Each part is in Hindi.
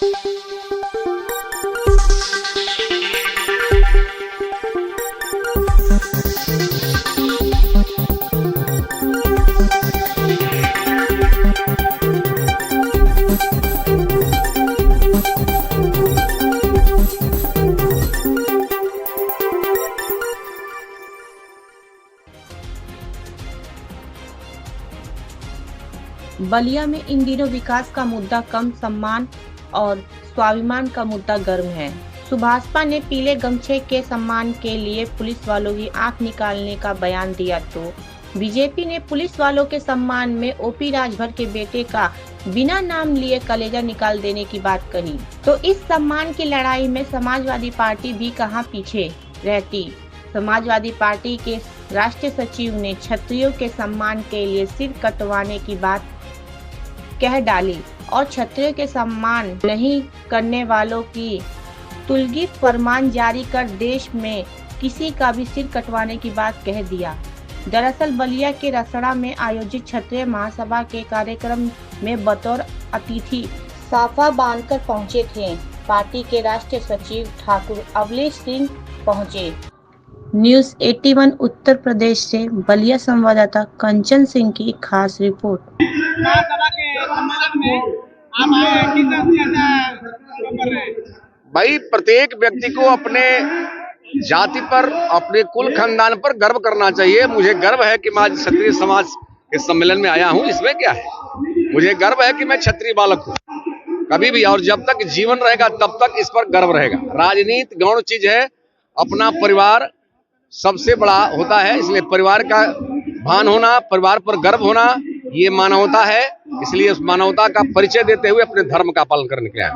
बलिया में इन दिनों विकास का मुद्दा कम, सम्मान और स्वाभिमान का मुद्दा गर्म है। सुभाषपा ने पीले गमछे के सम्मान के लिए पुलिस वालों की आंख निकालने का बयान दिया तो बीजेपी ने पुलिस वालों के सम्मान में ओपी राजभर के बेटे का बिना नाम लिए कलेजा निकाल देने की बात कही। तो इस सम्मान की लड़ाई में समाजवादी पार्टी भी कहां पीछे रहती। समाजवादी पार्टी के राष्ट्रीय सचिव ने क्षत्रियों के सम्मान के लिए सिर कटवाने की बात कह डाली और क्षत्रियों के सम्मान नहीं करने वालों की तुलगी फरमान जारी कर देश में किसी का भी सिर कटवाने की बात कह दिया। दरअसल बलिया के रसड़ा में आयोजित क्षत्रिय महासभा के कार्यक्रम में बतौर अतिथि साफा बांधकर पहुंचे थे। पार्टी के राष्ट्रीय सचिव ठाकुर अवलेश सिंह पहुंचे। न्यूज़ 81 उत्तर प्रदेश से बलिया संवाददाता कंचन सिंह की खास रिपोर्ट। भाई, प्रत्येक व्यक्ति को अपने जाति पर, अपने कुल खानदान पर गर्व करना चाहिए। मुझे गर्व है कि मैं आज क्षत्रिय समाज के सम्मेलन में आया हूं। इसमें क्या है, मुझे गर्व है कि मैं क्षत्रिय बालक हूं। कभी भी और जब तक जीवन रहेगा तब तक इस पर गर्व रहेगा। राजनीति गौण चीज है, अपना परिवार सबसे बड़ा होता है, इसलिए परिवार का भान होना, परिवार पर गर्व होना, ये मानवता है। इसलिए उस मानवता का परिचय देते हुए अपने धर्म का पालन करने के लिए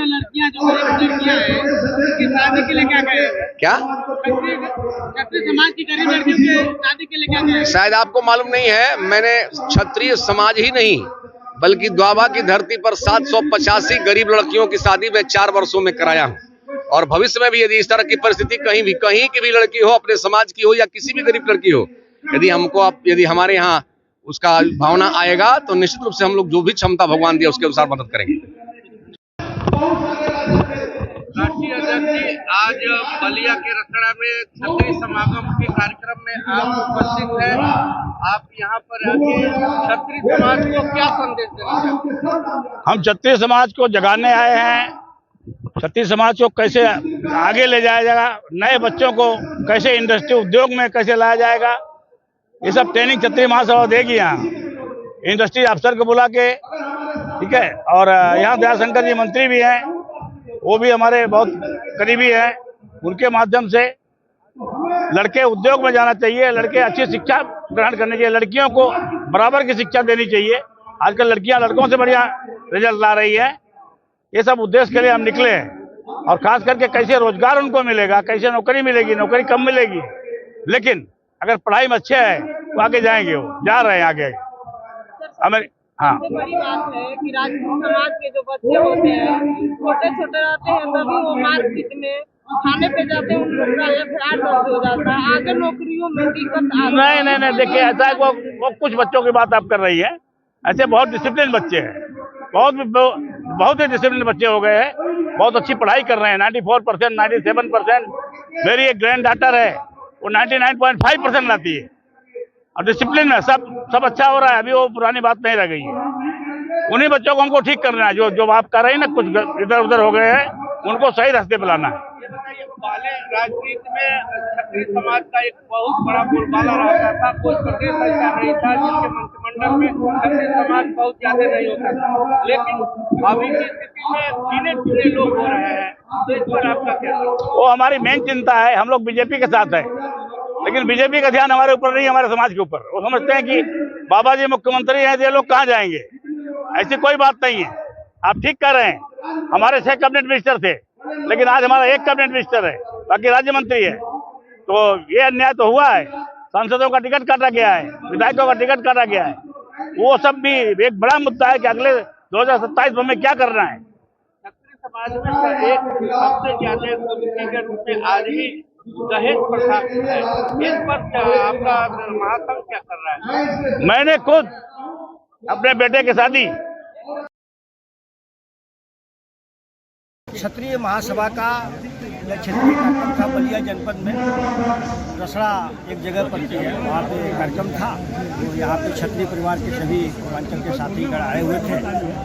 लड़कियां जो लड़कियां हैं, उनकी शादी के लिए क्या कहें? क्या क्षत्रिय समाज की गरीब लड़कियों की शादी के लिए क्या कहें? शायद आपको मालूम नहीं है, मैंने क्षत्रिय समाज ही नहीं बल्कि द्वाबा की धरती पर 785 गरीब लड़कियों की शादी में 4 वर्षों में कराया हूँ। और भविष्य में भी यदि इस तरह की परिस्थिति कहीं की भी लड़की हो, अपने समाज की हो या किसी भी गरीब लड़की हो, यदि हमारे यहाँ उसका भावना आएगा तो निश्चित रूप से हम लोग जो भी क्षमता भगवान दिया उसके अनुसार मदद करेंगे। राष्ट्रीय अध्यक्ष जी, आज बलिया के रसड़ा में क्षत्रिय समागम के कार्यक्रम में आप उपस्थित हैं। आप यहाँ पर आके क्षत्रिय समाज को क्या संदेश देना चाहते हैं? हम क्षत्रिय समाज को जगाने आए हैं। क्षत्रिय समाज को कैसे आगे ले जाया जाएगा, नए बच्चों को कैसे इंडस्ट्री उद्योग में कैसे लाया जाएगा, ये सब ट्रेनिंग क्षत्रिय महासभा देगी। यहाँ इंडस्ट्री अफसर को बुला के, ठीक है। और यहाँ दयाशंकर जी मंत्री भी हैं, वो भी हमारे बहुत करीबी हैं। उनके माध्यम से लड़के उद्योग में जाना चाहिए, लड़के अच्छी शिक्षा ग्रहण करनी चाहिए, लड़कियों को बराबर की शिक्षा देनी चाहिए। आजकल लड़कियां लड़कों से बढ़िया रिजल्ट ला रही है। ये सब उद्देश्य के लिए हम निकले हैं। और खास करके कैसे रोजगार उनको मिलेगा, कैसे नौकरी मिलेगी, नौकरी कम मिलेगी, लेकिन अगर पढ़ाई में अच्छे है तो आगे जाएंगे, वो जा रहे हैं आगे। हाँ, बड़ी बात है कि राजपूत समाज के जो बच्चे होते हैं, छोटे छोटे रहते हैं, तभी वो मार्केट में खाने पे जाते हैं, उनका FIR दर्ज हो जाता है। आगे नौकरियों में दिक्कत नहीं, देखिए ऐसा है, वो कुछ बच्चों की बात आप कर रही है। ऐसे बहुत डिसिप्लिन बच्चे हैं, बहुत ही डिसिप्लिन बच्चे हो गए हैं, बहुत अच्छी पढ़ाई कर रहे हैं। 94%, 97%। मेरी एक ग्रैंड डॉटर है, वो 99.5% लाती है। और डिसिप्लिन में सब अच्छा हो रहा है। अभी वो पुरानी बात नहीं रह गई है। उन्हीं बच्चों को हमको ठीक करना है, जो आप कर रहे हैं ना, कुछ इधर उधर हो गए हैं, उनको सही रास्ते पे लाना है। पहले राजनीति में क्षत्रिय समाज का एक बहुत बड़ा बोलबाला रहता था, कोई प्रदेश ऐसा नहीं था जिसके मंत्रिमंडल में क्षत्रिय समाज बहुत ज्यादा नहीं होता था। लेकिन अभी की स्थिति में गिने चुने लोग हो रहे हैं, तो इस पर आपका क्या? वो हमारी मेन चिंता है। हम लोग बीजेपी के साथ है, लेकिन बीजेपी का ध्यान हमारे ऊपर नहीं, हमारे समाज के ऊपर। वो समझते हैं कि बाबा जी मुख्यमंत्री हैं, ये लोग कहाँ जाएंगे। ऐसी कोई बात नहीं है। आप ठीक कर रहे हैं। हमारे 6 कैबिनेट मिनिस्टर थे, लेकिन आज हमारा 1 कैबिनेट मिनिस्टर है, बाकी राज्य मंत्री है। तो ये अन्याय तो हुआ है। सांसदों का टिकट काटा गया है, विधायकों का टिकट काटा गया है। वो सब भी एक बड़ा मुद्दा है कि अगले 2027 में हमें क्या करना है। क्षत्रिय समाज में एक सबसे ज्यादा कुरीति के रूप में आज भी दहेज प्रथा है। इस पर आपका महासंघ क्या कर रहा है? मैंने खुद अपने बेटे की शादी। क्षत्रिय महासभा का क्षेत्रीय कार्यक्रम था बलिया जनपद में। रसड़ा एक जगह पड़ती है, वहाँ पे कार्यक्रम था। तो यहाँ पे क्षत्रिय परिवार के सभी पूर्वांचल के साथीगण आए हुए थे।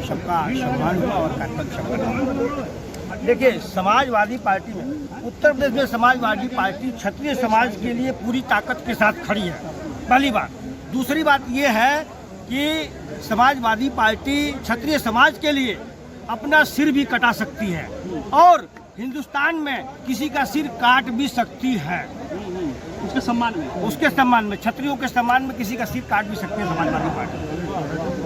सबका सम्मान हुआ और कार्यक्रम सफल हुआ। देखिए, समाजवादी पार्टी में, उत्तर प्रदेश में समाजवादी पार्टी क्षत्रिय समाज के लिए पूरी ताकत के साथ खड़ी है, पहली बात। दूसरी बात ये है कि समाजवादी पार्टी क्षत्रिय समाज के लिए अपना सिर भी कटा सकती है और हिंदुस्तान में किसी का सिर काट भी सकती है। उसके सम्मान में क्षत्रियों के सम्मान में किसी का सिर काट भी सकती है समाजवादी पार्टी।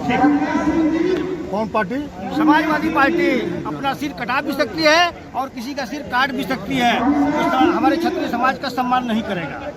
ठीक। कौन पार्टी? समाजवादी पार्टी अपना सिर कटा भी सकती है और किसी का सिर काट भी सकती है। तो हमारे क्षत्रिय समाज का सम्मान नहीं करेगा।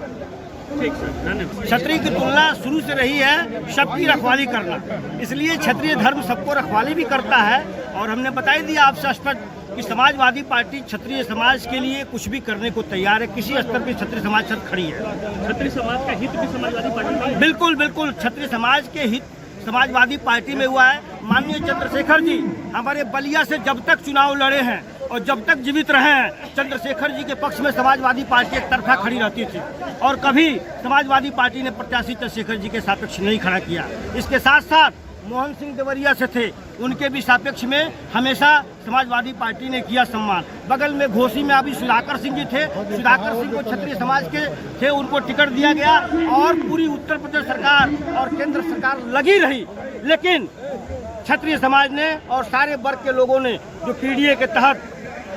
ठीक सर, धन्यवाद। क्षत्रिय की तुलना शुरू से रही है सबकी रखवाली करना, इसलिए क्षत्रिय धर्म सबको रखवाली भी करता है। और हमने बता ही दिया आपसे स्पष्ट कि समाजवादी पार्टी क्षत्रिय समाज के लिए कुछ भी करने को तैयार है। किसी स्तर पर क्षत्रिय समाज साथ खड़ी है। क्षत्रिय समाज का हित भी समाजवादी पार्टी में, बिल्कुल बिल्कुल क्षत्रिय समाज के हित समाजवादी पार्टी में हुआ है। माननीय चंद्रशेखर जी हमारे बलिया से जब तक चुनाव लड़े हैं और जब तक जीवित रहे हैं, चंद्रशेखर जी के पक्ष में समाजवादी पार्टी एक तरफा खड़ी रहती थी और कभी समाजवादी पार्टी ने प्रत्याशी चंद्रशेखर जी के सापेक्ष नहीं खड़ा किया। इसके साथ साथ मोहन सिंह देवरिया से थे, उनके भी सापेक्ष में हमेशा समाजवादी पार्टी ने किया सम्मान। बगल में घोसी में अभी सुधाकर सिंह जी थे, सुधाकर सिंह को क्षत्रिय समाज के थे, उनको टिकट दिया गया और पूरी उत्तर प्रदेश सरकार और केंद्र सरकार लगी रही। लेकिन क्षत्रिय समाज ने और सारे वर्ग के लोगों ने जो पीडीए के तहत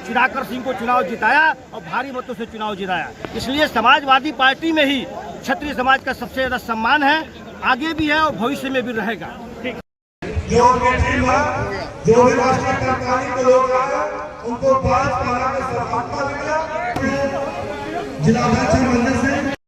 सुधाकर सिंह को चुनाव जिताया और भारी मतों से चुनाव जिताया। इसलिए समाजवादी पार्टी में ही क्षत्रिय समाज का सबसे ज्यादा सम्मान है, आगे भी है और भविष्य में भी रहेगा। जो भी राष्ट्रीय कार्यकारिणी के लोग आए उनको 5 माला का सम्मान मिला। जिला